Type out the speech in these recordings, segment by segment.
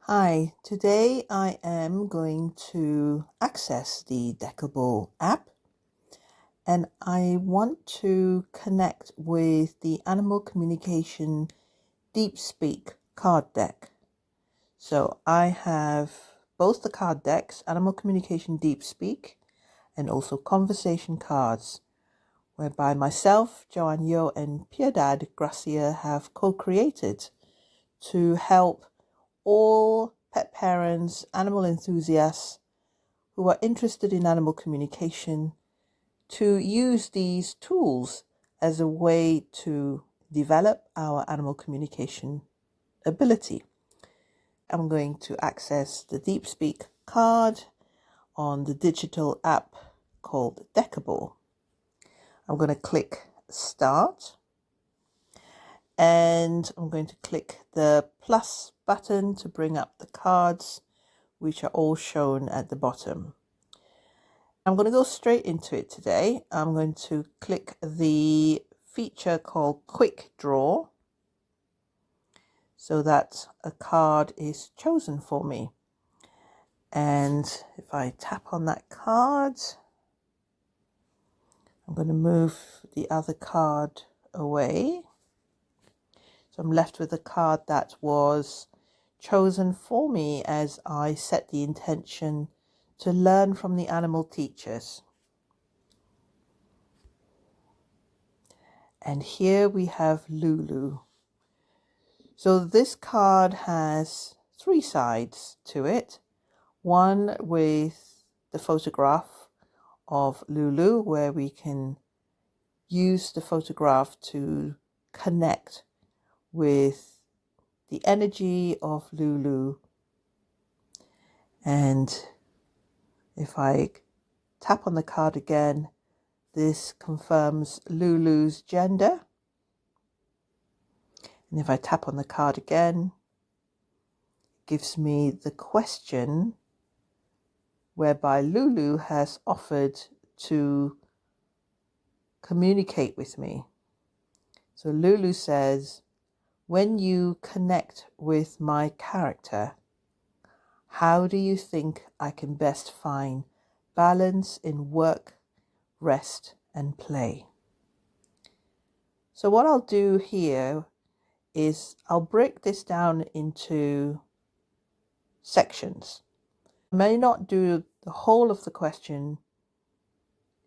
Hi, today I am going to access the Deckible app and I want to connect with the Animal Communication DeepSpeak card deck. So I have both the card decks, Animal Communication DeepSpeak, and also conversation cards, whereby myself, Joanne Yeoh, and Piedad Gracia have co-created to help all pet parents, animal enthusiasts who are interested in animal communication to use these tools as a way to develop our animal communication ability. I'm going to access the DeepSpeak card on the digital app called Deckible. I'm going to click Start and I'm going to click the plus button to bring up the cards, which are all shown at the bottom. I'm going to go straight into it today. I'm going to click the feature called Quick Draw so that a card is chosen for me. And if I tap on that card, I'm going to move the other card away. So I'm left with a card that was chosen for me as I set the intention to learn from the animal teachers. And here we have Lulu. So this card has three sides to it. One with the photograph of Lulu, where we can use the photograph to connect with the energy of Lulu. And if I tap on the card again, this confirms Lulu's gender. And if I tap on the card again, it gives me the question whereby Lulu has offered to communicate with me. So Lulu says, when you connect with my character, how do you think I can best find balance in work, rest, and play? So what I'll do here is I'll break this down into sections. I may not do the whole of the question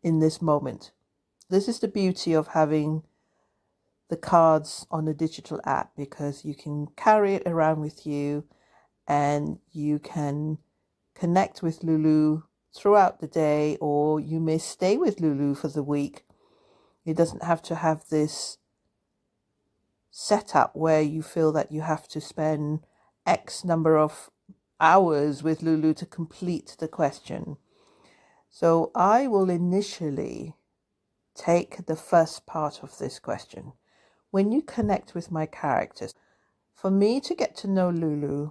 in this moment. This is the beauty of having the cards on the digital app, because you can carry it around with you and you can connect with Lulu throughout the day, or you may stay with Lulu for the week. It doesn't have to have this setup where you feel that you have to spend X number of hours with Lulu to complete the question. So I will initially take the first part of this question. When you connect with my characters, for me to get to know Lulu,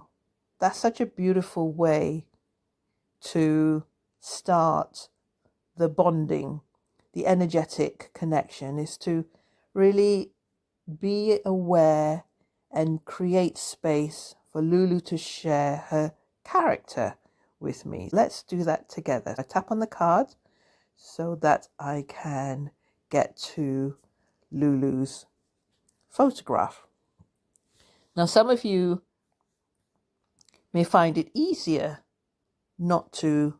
that's such a beautiful way to start the bonding, the energetic connection, is to really be aware and create space for Lulu to share her character with me. Let's do that together. I tap on the card so that I can get to Lulu's photograph. Now, some of you may find it easier not to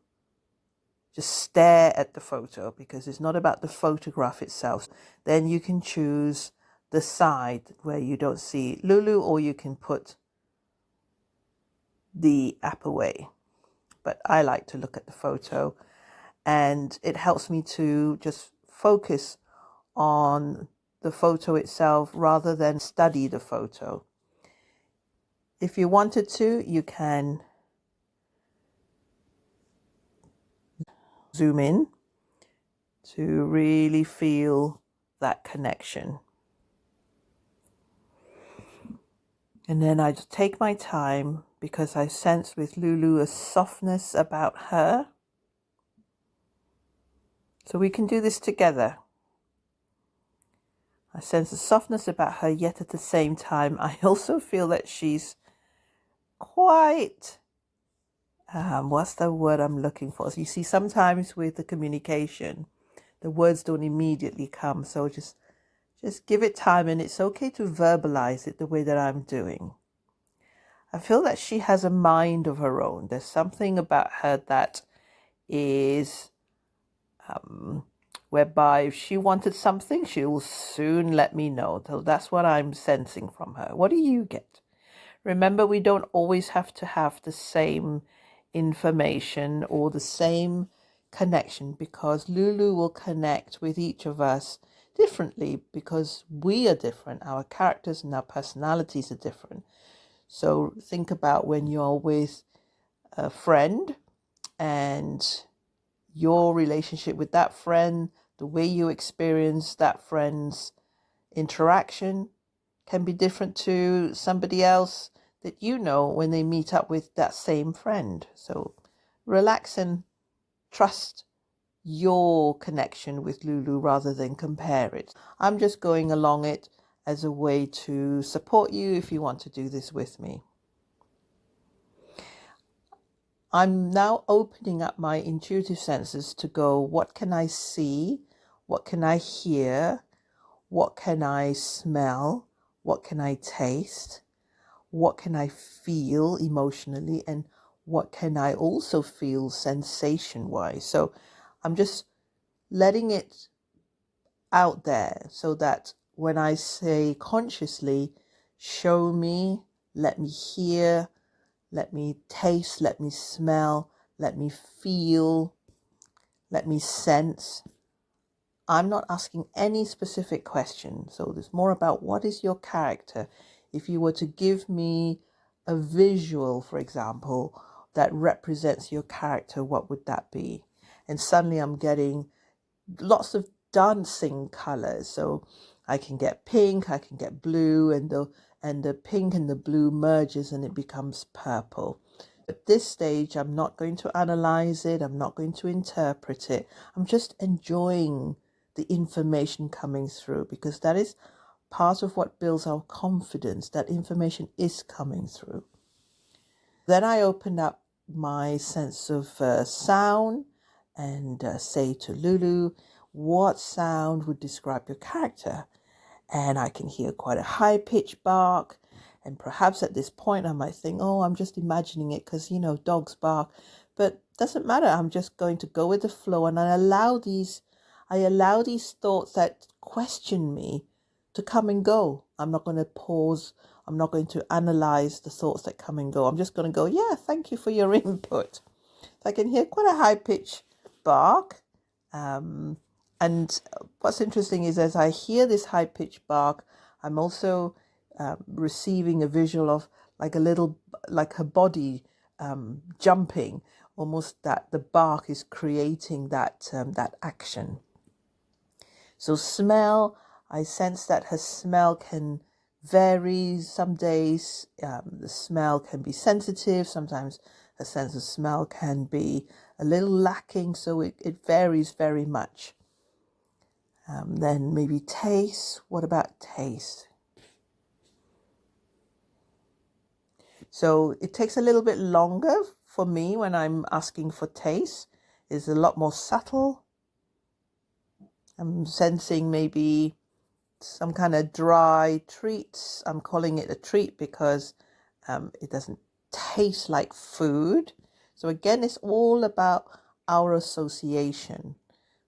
just stare at the photo because it's not about the photograph itself. Then you can choose the side where you don't see Lulu, or you can put the app away. But I like to look at the photo, and it helps me to just focus on the photo itself rather than study the photo. If you wanted to, you can zoom in to really feel that connection. And then I just take my time, because I sense with Lulu a softness about her. So we can do this together. I sense a softness about her, yet at the same time, I also feel that she's quite, what's the word I'm looking for? So you see, sometimes with the communication, the words don't immediately come. So just give it time, and it's okay to verbalize it the way that I'm doing. I feel that she has a mind of her own. There's something about her that is whereby if she wanted something, she'll soon let me know. So that's what I'm sensing from her. What do you get? Remember, we don't always have to have the same information or the same connection, because Lulu will connect with each of us differently because we are different. Our characters and our personalities are different. So think about when you're with a friend and your relationship with that friend, the way you experience that friend's interaction can be different to somebody else that you know when they meet up with that same friend. So relax and trust your connection with Lulu rather than compare it. I'm just going along it as a way to support you if you want to do this with me. I'm now opening up my intuitive senses to go, what can I see? What can I hear? What can I smell? What can I taste? What can I feel emotionally? And what can I also feel sensation-wise? So I'm just letting it out there so that when I say consciously, show me, let me hear, let me taste, let me smell, let me feel, let me sense. I'm not asking any specific question. So there's more about what is your character. If you were to give me a visual, for example, that represents your character, what would that be? And suddenly I'm getting lots of dancing colors. So I can get pink, I can get blue, and the pink and the blue merges and it becomes purple. At this stage, I'm not going to analyze it. I'm not going to interpret it. I'm just enjoying the information coming through, because that is part of what builds our confidence. That information is coming through. Then I opened up my sense of sound and say to Lulu, what sound would describe your character? And I can hear quite a high-pitched bark. And perhaps at this point I might think, oh, I'm just imagining it because, dogs bark. But doesn't matter. I'm just going to go with the flow, and I allow these thoughts that question me to come and go. I'm not going to pause. I'm not going to analyze the thoughts that come and go. I'm just going to go, yeah, thank you for your input. So I can hear quite a high-pitched bark. And what's interesting is as I hear this high-pitched bark, I'm also receiving a visual of like her body jumping, almost that the bark is creating that action. So smell, I sense that her smell can vary. Some days the smell can be sensitive. Sometimes her sense of smell can be a little lacking. So it varies very much. Then maybe taste. What about taste? So it takes a little bit longer for me when I'm asking for taste. It's a lot more subtle. I'm sensing maybe some kind of dry treats. I'm calling it a treat because it doesn't taste like food. So again, it's all about our association.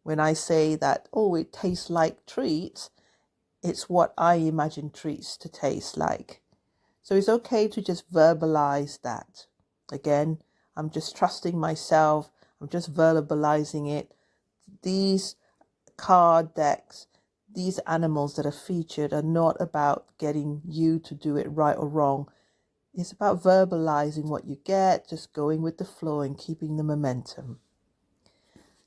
When I say that, oh, it tastes like treats, it's what I imagine treats to taste like. So it's okay to just verbalize that. Again, I'm just trusting myself. I'm just verbalizing it. These card decks, these animals that are featured are not about getting you to do it right or wrong. It's about verbalizing what you get, just going with the flow and keeping the momentum.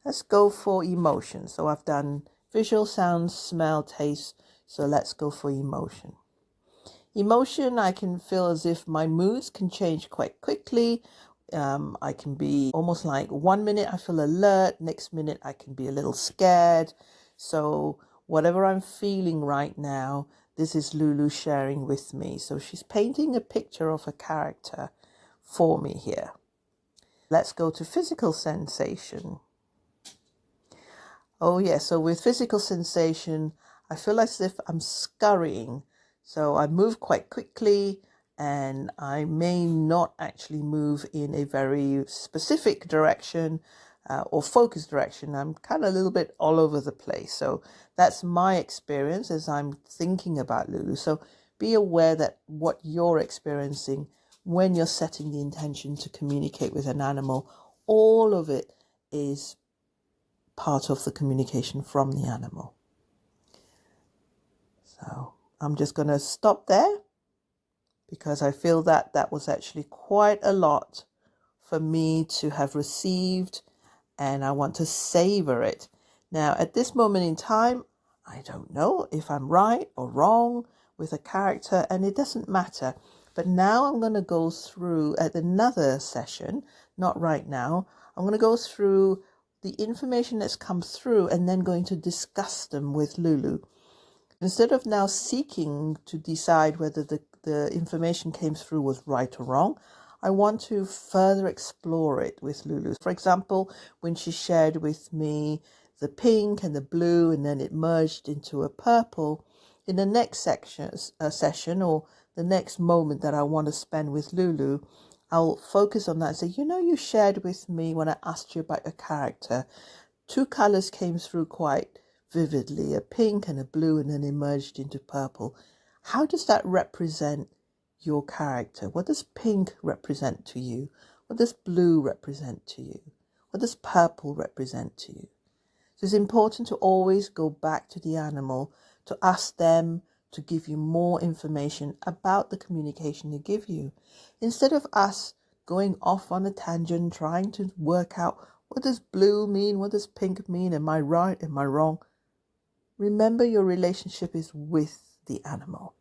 Let's go for emotion. So I've done visual, sound, smell, taste. So let's go for emotion. Emotion, I can feel as if my moods can change quite quickly. I can be almost like 1 minute I feel alert, next minute I can be a little scared. So whatever I'm feeling right now, this is Lulu sharing with me. So she's painting a picture of a character. for me here. Let's go to physical sensation. Oh yeah, so with physical sensation, I feel as if I'm scurrying. So I move quite quickly, and I may not actually move in a very specific direction or focused direction. I'm kind of a little bit all over the place. So that's my experience as I'm thinking about Lulu. So be aware that what you're experiencing when you're setting the intention to communicate with an animal, all of it is part of the communication from the animal. So I'm just going to stop there because I feel that that was actually quite a lot for me to have received, and I want to savor it. Now, at this moment in time, I don't know if I'm right or wrong with a character, and it doesn't matter. But now I'm going to go through at another session, not right now. I'm going to go through the information that's come through and then going to discuss them with Lulu. Instead of now seeking to decide whether the information came through was right or wrong, I want to further explore it with Lulu. For example, when she shared with me the pink and the blue and then it merged into a purple, in the next session or the next moment that I want to spend with Lulu, I'll focus on that and say, you shared with me when I asked you about your character, 2 colors came through quite vividly, a pink and a blue, and then emerged into purple. How does that represent your character? What does pink represent to you? What does blue represent to you? What does purple represent to you? So it's important to always go back to the animal, to ask them to give you more information about the communication they give you, instead of us going off on a tangent, trying to work out what does blue mean? What does pink mean? Am I right? Am I wrong? Remember, your relationship is with the animal.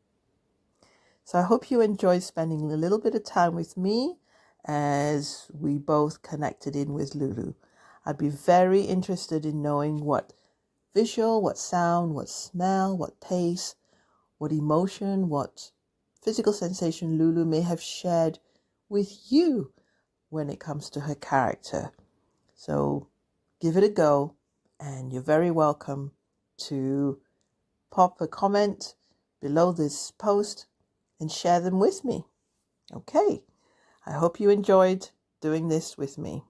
So I hope you enjoyed spending a little bit of time with me as we both connected in with Lulu. I'd be very interested in knowing what visual, what sound, what smell, what taste, what emotion, what physical sensation Lulu may have shared with you when it comes to her character. So give it a go, and you're very welcome to pop a comment below this post and share them with me. Okay, I hope you enjoyed doing this with me.